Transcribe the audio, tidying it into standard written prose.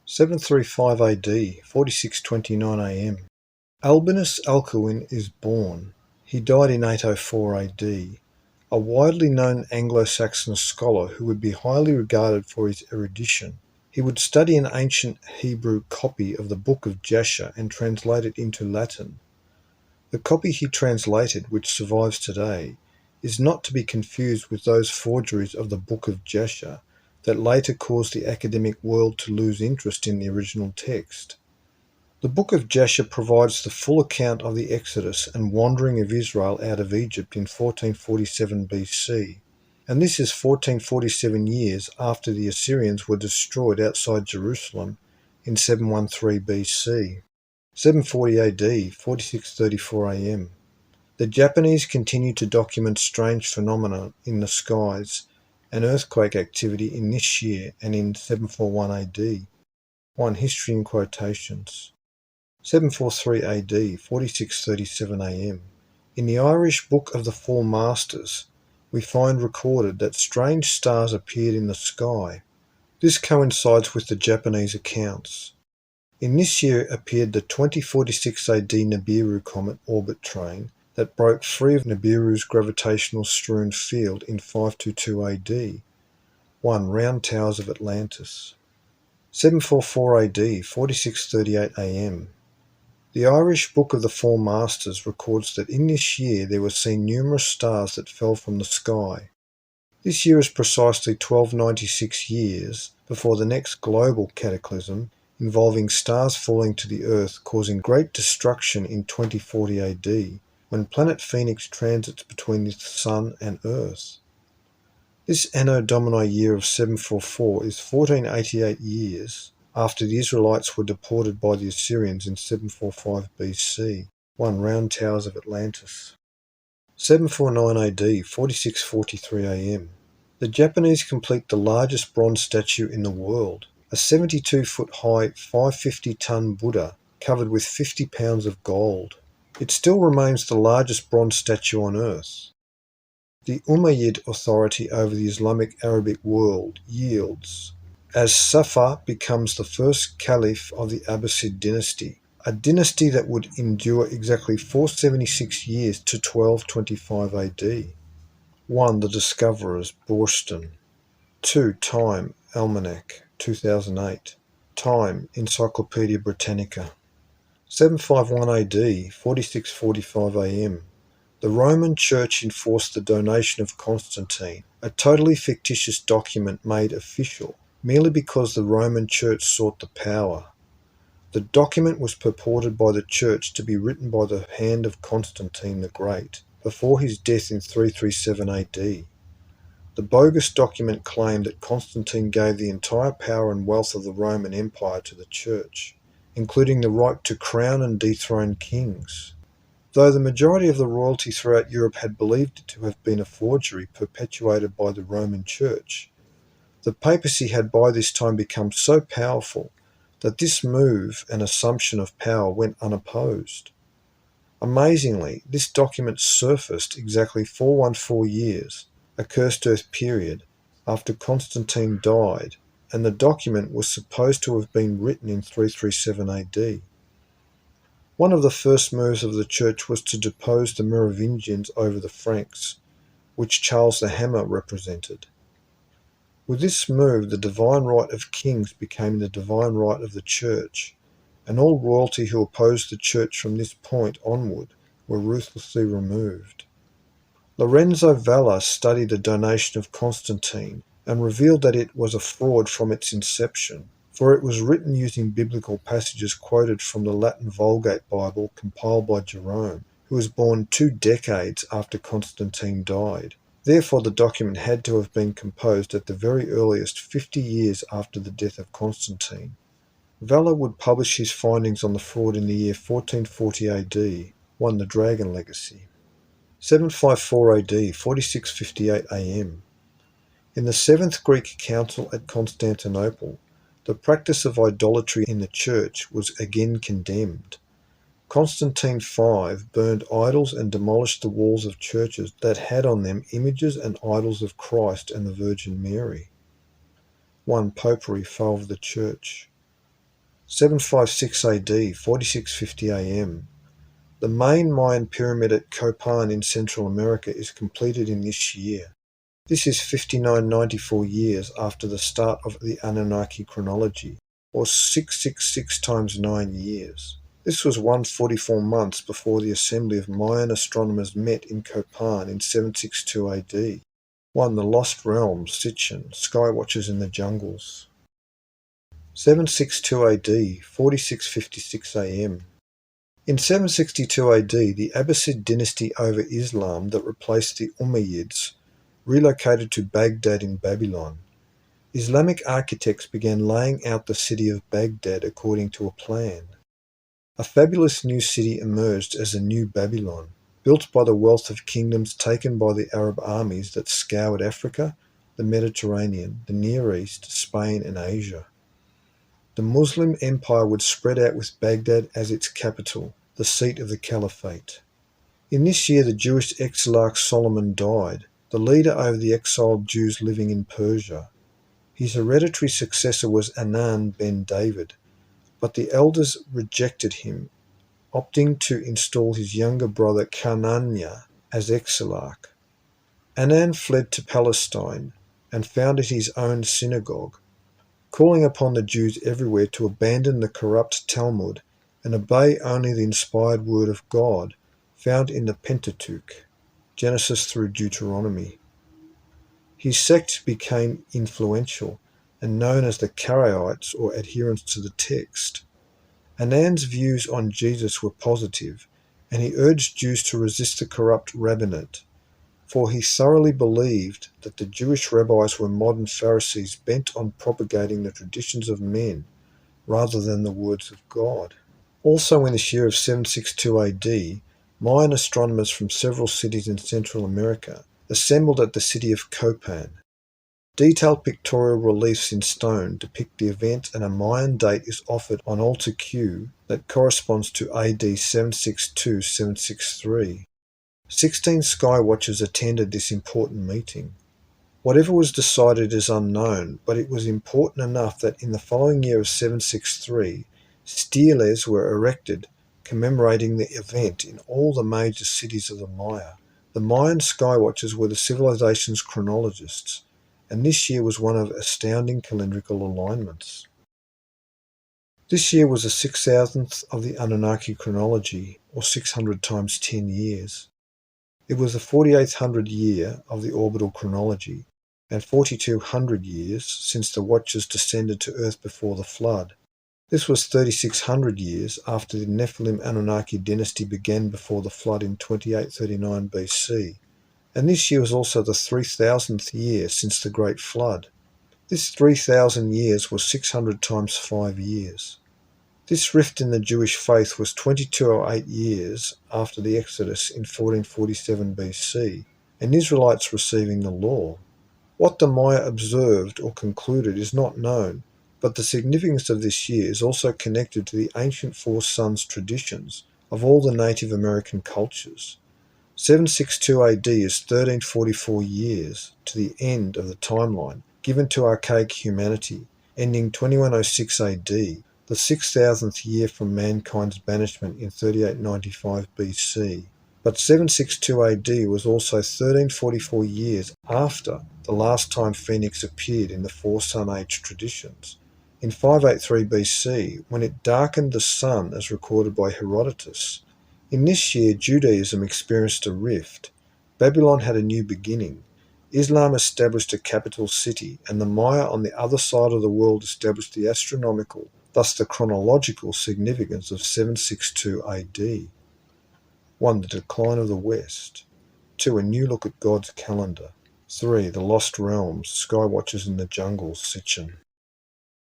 735 AD, 4629 AM. Albinus Alcuin is born. He died in 804 AD. A widely known Anglo-Saxon scholar who would be highly regarded for his erudition. He would study an ancient Hebrew copy of the Book of Jasher and translate it into Latin. The copy he translated, which survives today, is not to be confused with those forgeries of the Book of Jasher that later caused the academic world to lose interest in the original text. The Book of Jasher provides the full account of the Exodus and wandering of Israel out of Egypt in 1447 BC, and this is 1447 years after the Assyrians were destroyed outside Jerusalem in 713 BC. 740 AD, 4634 AM. The Japanese continued to document strange phenomena in the skies and earthquake activity in this year and in 741 AD. 1. History in quotations. 743 AD, 4637 AM. In the Irish Book of the Four Masters, we find recorded that strange stars appeared in the sky. This coincides with the Japanese accounts. In this year appeared the 2046 AD Nibiru comet orbit train that broke free of Nibiru's gravitational-strewn field in 522 AD. 1. Round Towers of Atlantis. 744 AD, 4638 AM. The Irish Book of the Four Masters records that in this year there were seen numerous stars that fell from the sky. This year is precisely 1296 years before the next global cataclysm involving stars falling to the Earth causing great destruction in 2040 AD, when planet Phoenix transits between the Sun and Earth. This Anno Domini year of 744 is 1488 years after the Israelites were deported by the Assyrians in 745 BC. 1. Round Towers of Atlantis. 749 AD, 4643 AM. The Japanese complete the largest bronze statue in the world, a 72-foot-high, 550-ton Buddha covered with 50 pounds of gold. It still remains the largest bronze statue on Earth. The Umayyad authority over the Islamic Arabic world yields, as Safar becomes the first caliph of the Abbasid dynasty, a dynasty that would endure exactly 476 years to 1225 AD. 1. The Discoverers, Borston. 2. Time, Almanac, 2008. Time, Encyclopaedia Britannica. 751 AD, 4645 AM. The Roman Church enforced the donation of Constantine, a totally fictitious document made official merely because the Roman Church sought the power. The document was purported by the Church to be written by the hand of Constantine the Great before his death in 337 AD. The bogus document claimed that Constantine gave the entire power and wealth of the Roman Empire to the Church, including the right to crown and dethrone kings. Though the majority of the royalty throughout Europe had believed it to have been a forgery perpetuated by the Roman Church, the papacy had by this time become so powerful that this move and assumption of power went unopposed. Amazingly, this document surfaced exactly 414 years, a cursed earth period, after Constantine died, and the document was supposed to have been written in 337 AD. One of the first moves of the Church was to depose the Merovingians over the Franks, which Charles the Hammer represented. With this move, the divine right of kings became the divine right of the Church, and all royalty who opposed the Church from this point onward were ruthlessly removed. Lorenzo Valla studied the donation of Constantine and revealed that it was a fraud from its inception, for it was written using biblical passages quoted from the Latin Vulgate Bible compiled by Jerome, who was born 2 decades after Constantine died. Therefore, the document had to have been composed at the very earliest 50 years after the death of Constantine. Valla would publish his findings on the fraud in the year 1440 AD, 1. The Dragon Legacy. 754 AD, 4658 AM. In the 7th Greek Council at Constantinople, the practice of idolatry in the Church was again condemned. Constantine V burned idols and demolished the walls of churches that had on them images and idols of Christ and the Virgin Mary. 1. Popery fell of the Church. 756 AD, 4650 AM. The main Mayan pyramid at Copan in Central America is completed in this year. This is 5994 years after the start of the Anunnaki chronology, or 666 times 9 years. This was 144 months before the assembly of Mayan astronomers met in Copan in 762 AD. 1. The Lost Realms, Sitchin, Sky Watchers in the Jungles. 762 AD, 4656 AM. In 762 AD, the Abbasid dynasty over Islam that replaced the Umayyads relocated to Baghdad in Babylon. Islamic architects began laying out the city of Baghdad according to a plan. A fabulous new city emerged as a new Babylon, built by the wealth of kingdoms taken by the Arab armies that scoured Africa, the Mediterranean, the Near East, Spain and Asia. The Muslim empire would spread out with Baghdad as its capital, the seat of the caliphate. In this year the Jewish exilarch Solomon died, the leader over the exiled Jews living in Persia. His hereditary successor was Anan ben David, but the elders rejected him, opting to install his younger brother Kananya as exilarch. Anan fled to Palestine and founded his own synagogue, calling upon the Jews everywhere to abandon the corrupt Talmud and obey only the inspired word of God found in the Pentateuch, Genesis through Deuteronomy. His sect became influential and known as the Karaites, or adherents to the text. Anan's views on Jesus were positive, and he urged Jews to resist the corrupt rabbinate, for he thoroughly believed that the Jewish rabbis were modern Pharisees bent on propagating the traditions of men rather than the words of God. Also in this year of 762 AD, Mayan astronomers from several cities in Central America assembled at the city of Copan. Detailed pictorial reliefs in stone depict the event, and a Mayan date is offered on altar Q that corresponds to AD 762-763. 16 sky watchers attended this important meeting. Whatever was decided is unknown, but it was important enough that in the following year of 763, steles were erected commemorating the event in all the major cities of the Maya. The Mayan sky watchers were the civilization's chronologists, and this year was one of astounding calendrical alignments. This year was the 6,000th of the Anunnaki chronology, or 600 times 10 years. It was the 4800 year of the orbital chronology, and 4200 years since the Watchers descended to Earth before the flood. This was 3600 years after the Nephilim Anunnaki dynasty began before the flood in 2839 BC, and this year was also the 3000th year since the Great Flood. This 3000 years was 600 times 5 years. This rift in the Jewish faith was 2208 years after the Exodus in 1447 BC, and Israelites receiving the law. What the Maya observed or concluded is not known, but the significance of this year is also connected to the ancient Four Sons traditions of all the Native American cultures. 762 AD is 1344 years to the end of the timeline given to archaic humanity, ending 2106 AD, the 6000th year from mankind's banishment in 3895 BC. But 762 AD was also 1344 years after the last time Phoenix appeared in the Four Sun Age traditions, in 583 BC, when it darkened the sun as recorded by Herodotus. In this year, Judaism experienced a rift. Babylon had a new beginning. Islam established a capital city, and the Maya on the other side of the world established the astronomical, thus the chronological significance of 762 AD. 1. The decline of the West. 2. A new look at God's calendar. 3. The Lost Realms, Sky Watchers in the Jungles, Sitchin.